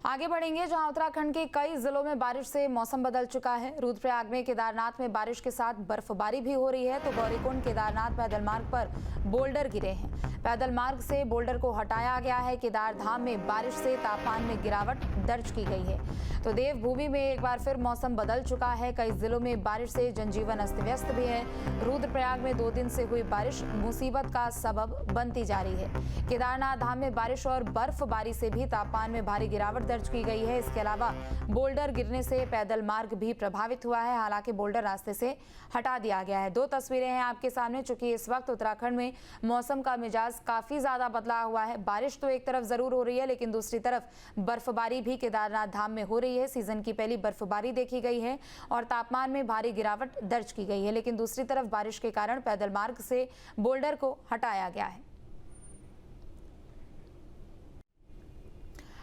आगे बढ़ेंगे जहां उत्तराखंड के कई जिलों में बारिश से मौसम बदल चुका है। रुद्रप्रयाग में केदारनाथ में बारिश के साथ बर्फबारी भी हो रही है तो गौरीकुंड केदारनाथ पैदल मार्ग पर बोल्डर गिरे हैं। पैदल मार्ग से बोल्डर को हटाया गया है। केदारधाम में बारिश से तापमान में गिरावट दर्ज की गई है तो देवभूमि में एक बार फिर मौसम बदल चुका है। कई जिलों में बारिश से जनजीवन अस्त व्यस्त भी है। रुद्रप्रयाग में 2 दिन से हुई बारिश मुसीबत का सबब बनती जा रही है। केदारनाथ धाम में बारिश और बर्फबारी से भी तापमान में भारी गिरावट दर्ज की गई है। इसके अलावा बोल्डर गिरने से पैदल मार्ग भी प्रभावित हुआ है। हालांकि बोल्डर रास्ते से हटा दिया गया है। 2 तस्वीरें हैं आपके सामने। चूंकि इस वक्त उत्तराखंड में मौसम का मिजाज काफी ज्यादा बदला हुआ है। बारिश तो एक तरफ जरूर हो रही है लेकिन दूसरी तरफ बर्फबारी भी केदारनाथ धाम में हो रही है। सीजन की पहली बर्फबारी देखी गई है और तापमान में भारी गिरावट दर्ज की गई है, लेकिन दूसरी तरफ बारिश के कारण पैदल मार्ग से बोल्डर को हटाया गया है।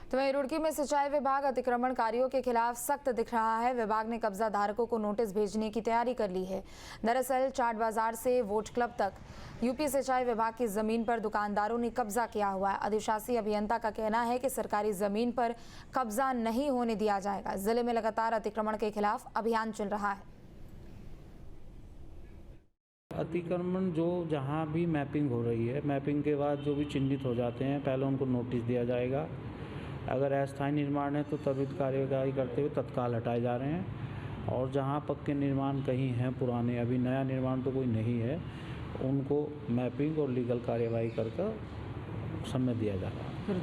तो वहीं रुड़की में सिंचाई विभाग अतिक्रमणकारियों के खिलाफ सख्त दिख रहा है। विभाग ने कब्जा धारकों को नोटिस भेजने की तैयारी कर ली है। दरअसल चाट बाजार से वोट क्लब तक यूपी सिंचाई विभाग की जमीन पर दुकानदारों ने कब्जा किया हुआ है। अधिशासी अभियंता का कहना है कि सरकारी जमीन पर कब्जा नहीं होने दिया जाएगा। जिले में लगातार अतिक्रमण के खिलाफ अभियान चल रहा है। अतिक्रमण जो जहाँ भी मैपिंग हो रही है, मैपिंग के बाद जो भी चिन्हित हो जाते हैं पहले उनको नोटिस दिया जाएगा। अगर अस्थायी निर्माण है तो त्वरित कार्यवाही करते हुए तत्काल हटाए जा रहे हैं और जहाँ पक्के निर्माण कहीं हैं पुराने, अभी नया निर्माण तो कोई नहीं है, उनको मैपिंग और लीगल कार्यवाही करके समय दिया जा रहा है।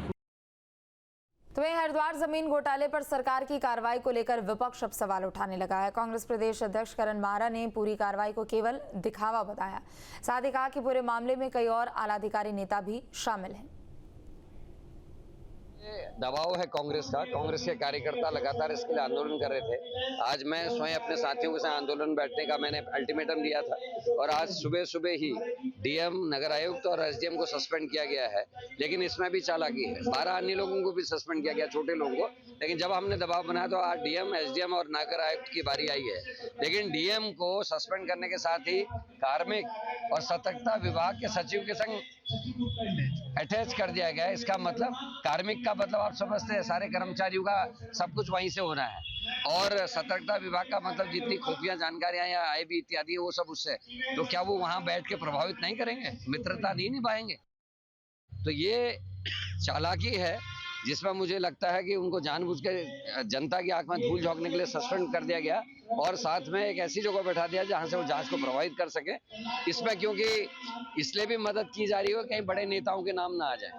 तो वहीं हरिद्वार जमीन घोटाले पर सरकार की कार्रवाई को लेकर विपक्ष अब सवाल उठाने लगा है। कांग्रेस प्रदेश अध्यक्ष करण माहरा ने पूरी कार्रवाई को केवल दिखावा बताया। साथ ही कहा कि पूरे मामले में कई और आलाधिकारी नेता भी शामिल हैं। दबाव है कांग्रेस का। कांग्रेस के कार्यकर्ता लगातार इसके लिए आंदोलन कर रहे थे। आज मैं स्वयं अपने साथियों के साथ आंदोलन बैठने का मैंने अल्टीमेटम दिया था और आज सुबह सुबह ही डीएम, नगर आयुक्त और एसडीएम को सस्पेंड किया गया है। लेकिन इसमें भी चालाकी है। 12 अन्य लोगों को भी सस्पेंड किया गया, छोटे लोगों को। लेकिन जब हमने दबाव बनाया तो आज डीएम, एसडीएम और नगर आयुक्त की बारी आई है। लेकिन डीएम को सस्पेंड करने के साथ ही कार्मिक और सतर्कता विभाग के सचिव के संग अटैच कर दिया गया है। इसका मतलब कार्मिक का मतलब आप समझते हैं सारे कर्मचारियों का सब कुछ वहीं से होना है और सतर्कता विभाग का मतलब जितनी खुफिया जानकारियां या आईबी इत्यादि वो सब उससे। तो क्या वो वहां बैठ के प्रभावित नहीं करेंगे, मित्रता नहीं निभाएंगे? तो ये चालाकी है जिसमें मुझे लगता है कि उनको जानबूझ के जनता की आंख में धूल झोंकने के लिए सस्पेंड कर दिया गया और साथ में एक ऐसी जगह बैठा दिया जहां से वो जांच को प्रभावित कर सके। इसमें क्योंकि इसलिए भी मदद की जा रही है कहीं बड़े नेताओं के नाम ना आ जाए,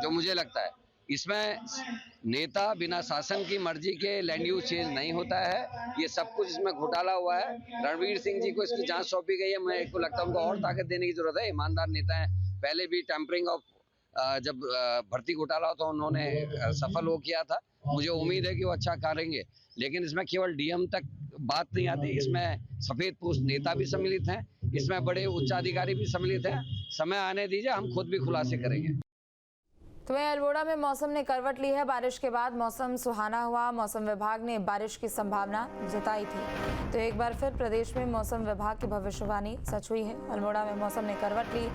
जो मुझे लगता है। इसमें नेता बिना शासन की मर्जी के लैंड यूज चेंज नहीं होता है। ये सब कुछ इसमें घोटाला हुआ है। रणवीर सिंह जी को इसकी जांच सौंपी गई है। मैं को लगता है उनको और ताकत देने की जरूरत है। ईमानदार नेता है। पहले भी टेम्परिंग ऑफ जब भर्ती घोटाला हो तो उन्होंने सफल हो किया था। मुझे उम्मीद है कि वो अच्छा करेंगे। लेकिन इसमें केवल डीएम तक बात नहीं आती, इसमें सफेद पोस्ट नेता भी सम्मिलित हैं, इसमें बड़े उच्चाधिकारी भी सम्मिलित हैं। समय आने दीजिए, हम खुद भी खुलासे करेंगे। तो वहीं अल्मोड़ा में मौसम ने करवट ली है। बारिश के बाद मौसम सुहाना हुआ। मौसम विभाग ने बारिश की संभावना जताई थी तो एक बार फिर प्रदेश में मौसम विभाग की भविष्यवाणी सच हुई है। अल्मोड़ा में मौसम ने करवट ली।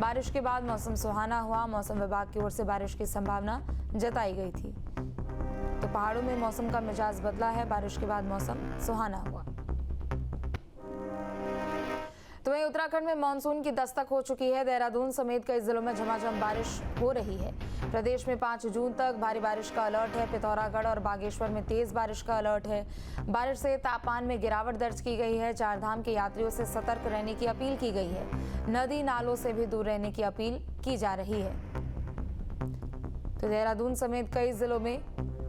बारिश के बाद मौसम सुहाना हुआ। मौसम विभाग की ओर से बारिश की संभावना जताई गई थी। तो पहाड़ों में मौसम का मिजाज बदला है। बारिश के बाद मौसम सुहाना हुआ। तो वहीं उत्तराखंड में मानसून की दस्तक हो चुकी है। देहरादून समेत कई जिलों में झमाझम बारिश हो रही है। प्रदेश में 5 जून तक भारी बारिश का अलर्ट है। पिथौरागढ़ और बागेश्वर में तेज बारिश का अलर्ट है। बारिश से तापमान में गिरावट दर्ज की गई है। 4 धाम के यात्रियों से सतर्क रहने की अपील की गई है। नदी नालों से भी दूर रहने की अपील की जा रही है। तो देहरादून समेत कई जिलों में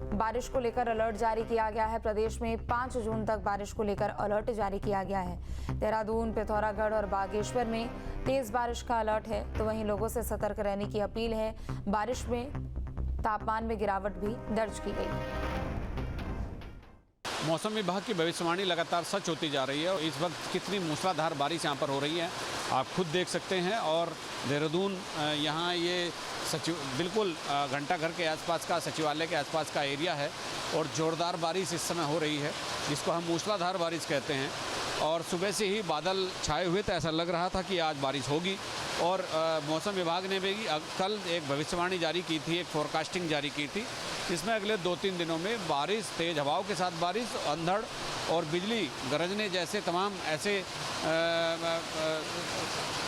बारिश को लेकर अलर्ट जारी किया गया है। प्रदेश में 5 जून तक बारिश को लेकर अलर्ट जारी किया गया है। देहरादून, पिथौरागढ़ और बागेश्वर में तेज बारिश का अलर्ट है। तो वहीं लोगों से सतर्क रहने की अपील है। बारिश में तापमान में गिरावट भी दर्ज की गई। मौसम विभाग की भविष्यवाणी लगातार सच होती जा रही है और इस वक्त कितनी मूसलाधार बारिश यहाँ पर हो रही है आप खुद देख सकते हैं। और देहरादून यहाँ ये बिल्कुल घंटाघर के आसपास का, सचिवालय के आसपास का एरिया है और ज़ोरदार बारिश इस समय हो रही है जिसको हम मूसलाधार बारिश कहते हैं। और सुबह से ही बादल छाए हुए थे, ऐसा लग रहा था कि आज बारिश होगी। और मौसम विभाग ने भी कल एक भविष्यवाणी जारी की थी, एक फोरकास्टिंग जारी की थी, जिसमें अगले 2-3 दिनों में बारिश, तेज़ हवाओं के साथ बारिश, अंधड़ और बिजली गरजने जैसे तमाम ऐसे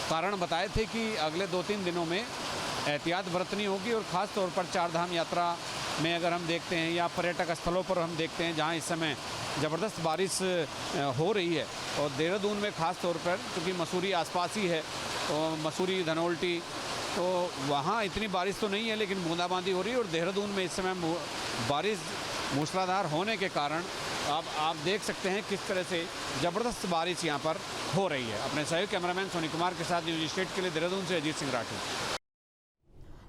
कारण बताए थे कि अगले 2-3 दिनों में एहतियात बरतनी होगी। और ख़ास तौर पर चार धाम यात्रा में अगर हम देखते हैं या पर्यटक स्थलों पर हम देखते हैं जहां इस समय ज़बरदस्त बारिश हो रही है, और देहरादून में ख़ास तौर पर क्योंकि मसूरी आसपास ही है, तो मसूरी, धनौल्टी, तो वहाँ इतनी बारिश तो नहीं है लेकिन बूंदाबांदी हो रही है। और देहरादून में इस समय बारिश मूसलाधार होने के कारण अब आप देख सकते हैं किस तरह से ज़बरदस्त बारिश यहाँ पर हो रही है। अपने सहयोगी कैमरामैन सोनी कुमार के साथ न्यूज़ स्टेट के लिए देहरादून से अजीत सिंह राठौर।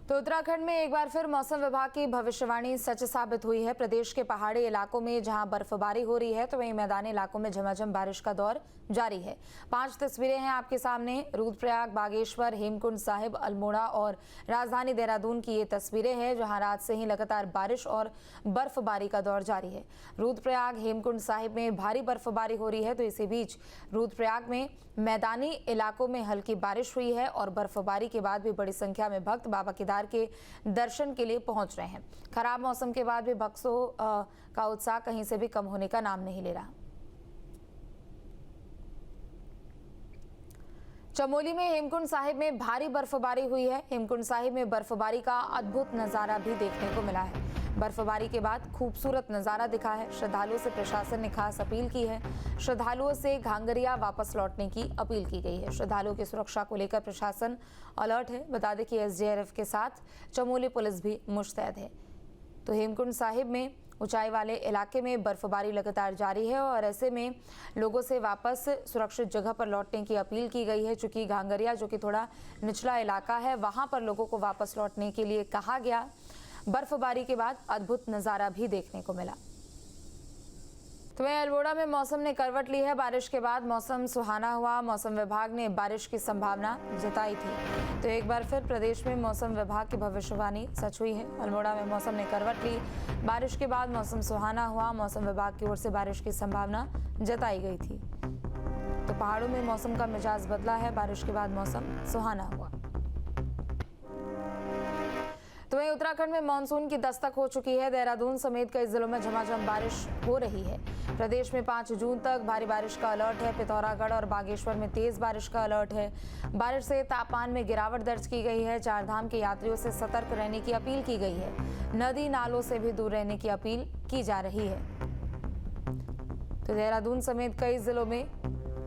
तो उत्तराखंड में एक बार फिर मौसम विभाग की भविष्यवाणी सच साबित हुई है। प्रदेश के पहाड़ी इलाकों में जहां बर्फबारी हो रही है तो वहीं मैदानी इलाकों में झमाझम बारिश का दौर जारी है। 5 तस्वीरें हैं आपके सामने। रुद्रप्रयाग, बागेश्वर, हेमकुंड साहिब, अल्मोड़ा और राजधानी देहरादून की ये तस्वीरें हैं जहां रात से ही लगातार बारिश और बर्फबारी का दौर जारी है। रुद्रप्रयाग, हेमकुंड साहिब में भारी बर्फबारी हो रही है, तो इसी बीच रुद्रप्रयाग में मैदानी इलाकों में हल्की बारिश हुई है और बर्फबारी के बाद भी बड़ी संख्या में भक्त बाबा केदार के दर्शन के लिए पहुंच रहे हैं। खराब मौसम के बाद भी भक्तों का उत्साह कहीं से भी कम होने का नाम नहीं ले रहा। चमोली में हेमकुंड साहिब में भारी बर्फबारी हुई है। हेमकुंड साहिब में बर्फबारी का अद्भुत नजारा भी देखने को मिला है। बर्फबारी के बाद खूबसूरत नजारा दिखा है। श्रद्धालुओं से प्रशासन ने खास अपील की है। श्रद्धालुओं से घांगरिया वापस लौटने की अपील की गई है। श्रद्धालुओं की सुरक्षा को लेकर प्रशासन अलर्ट है। बता दें कि एसडीआरएफ के साथ चमोली पुलिस भी मुस्तैद है। तो हेमकुंड साहिब में ऊंचाई वाले इलाके में बर्फबारी लगातार जारी है और ऐसे में लोगों से वापस सुरक्षित जगह पर लौटने की अपील की गई है। चूंकि घांगरिया जो कि थोड़ा निचला इलाका है, वहां पर लोगों को वापस लौटने के लिए कहा गया। बर्फबारी के बाद अद्भुत नजारा भी देखने को मिला। तो वहीं अल्मोड़ा में मौसम ने करवट ली है। बारिश के बाद मौसम सुहाना हुआ। मौसम विभाग ने बारिश की संभावना जताई थी, तो एक बार फिर प्रदेश में मौसम विभाग की भविष्यवाणी सच हुई है। अल्मोड़ा में मौसम ने करवट ली। बारिश के बाद मौसम सुहाना हुआ। मौसम विभाग की ओर से बारिश की संभावना जताई गई थी। तो पहाड़ों में मौसम का मिजाज बदला है। बारिश के बाद मौसम सुहाना हुआ। तो वहीं उत्तराखंड में मानसून की दस्तक हो चुकी है। देहरादून समेत कई जिलों में झमाझम बारिश हो रही है। प्रदेश में 5 जून तक भारी बारिश का अलर्ट है। पिथौरागढ़ और बागेश्वर में तेज बारिश का अलर्ट है। बारिश से तापमान में गिरावट दर्ज की गई है। चारधाम के यात्रियों से सतर्क रहने की अपील की गई है। नदी नालों से भी दूर रहने की अपील की जा रही है। तो देहरादून समेत कई जिलों में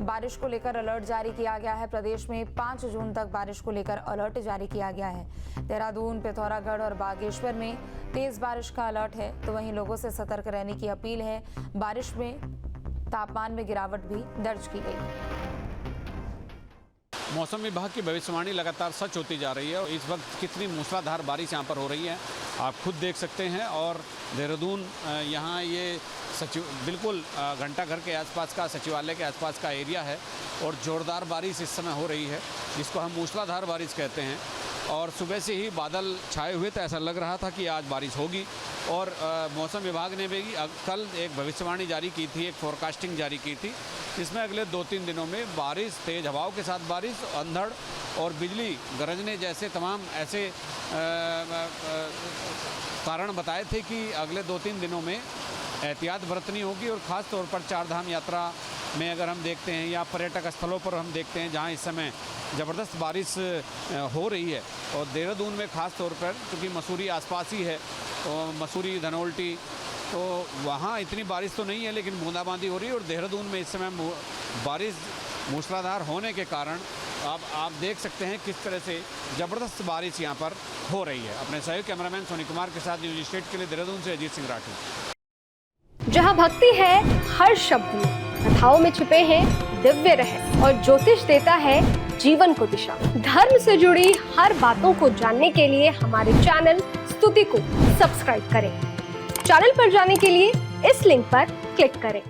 बारिश को लेकर अलर्ट जारी किया गया है। प्रदेश में 5 जून तक बारिश को लेकर अलर्ट जारी किया गया है। देहरादून, पिथौरागढ़ और बागेश्वर में तेज बारिश का अलर्ट है, तो वहीं लोगों से सतर्क रहने की अपील है। बारिश में तापमान में गिरावट भी दर्ज की गई। मौसम विभाग की भविष्यवाणी लगातार सच होती जा रही है और इस वक्त कितनी मूसलाधार बारिश यहाँ पर हो रही है आप खुद देख सकते हैं। और देहरादून यहाँ ये बिल्कुल घंटाघर के आसपास का, सचिवालय के आसपास का एरिया है और ज़ोरदार बारिश इस समय हो रही है, जिसको हम मूसलाधार बारिश कहते हैं। और सुबह से ही बादल छाए हुए थे, ऐसा लग रहा था कि आज बारिश होगी। और मौसम विभाग ने भी कल एक भविष्यवाणी जारी की थी, एक फोरकास्टिंग जारी की थी, जिसमें अगले 2-3 दिनों में बारिश, तेज़ हवाओं के साथ बारिश, अंधड़ और बिजली गरजने जैसे तमाम ऐसे कारण बताए थे कि अगले 2-3 दिनों में एहतियात बरतनी होगी। और ख़ास तौर पर चार धाम यात्रा में अगर हम देखते हैं या पर्यटक स्थलों पर हम देखते हैं जहां इस समय ज़बरदस्त बारिश हो रही है, और देहरादून में ख़ास तौर पर क्योंकि मसूरी आसपास ही है, तो मसूरी, धनौल्टी, तो वहाँ इतनी बारिश तो नहीं है लेकिन बूंदाबांदी हो रही है। और देहरादून में इस समय बारिश मूसलाधार होने के कारण अब आप देख सकते हैं किस तरह से ज़बरदस्त बारिश यहाँ पर हो रही है। अपने सहयोगी कैमरामैन सोनी कुमार के साथ न्यूज़ स्टेट के लिए देहरादून से अजीत सिंह राठौर। जहाँ भक्ति है हर शब्द में, कथाओं में छुपे हैं दिव्य रहस्य और ज्योतिष देता है जीवन को दिशा। धर्म से जुड़ी हर बातों को जानने के लिए हमारे चैनल स्तुति को सब्सक्राइब करें। चैनल पर जाने के लिए इस लिंक पर क्लिक करें।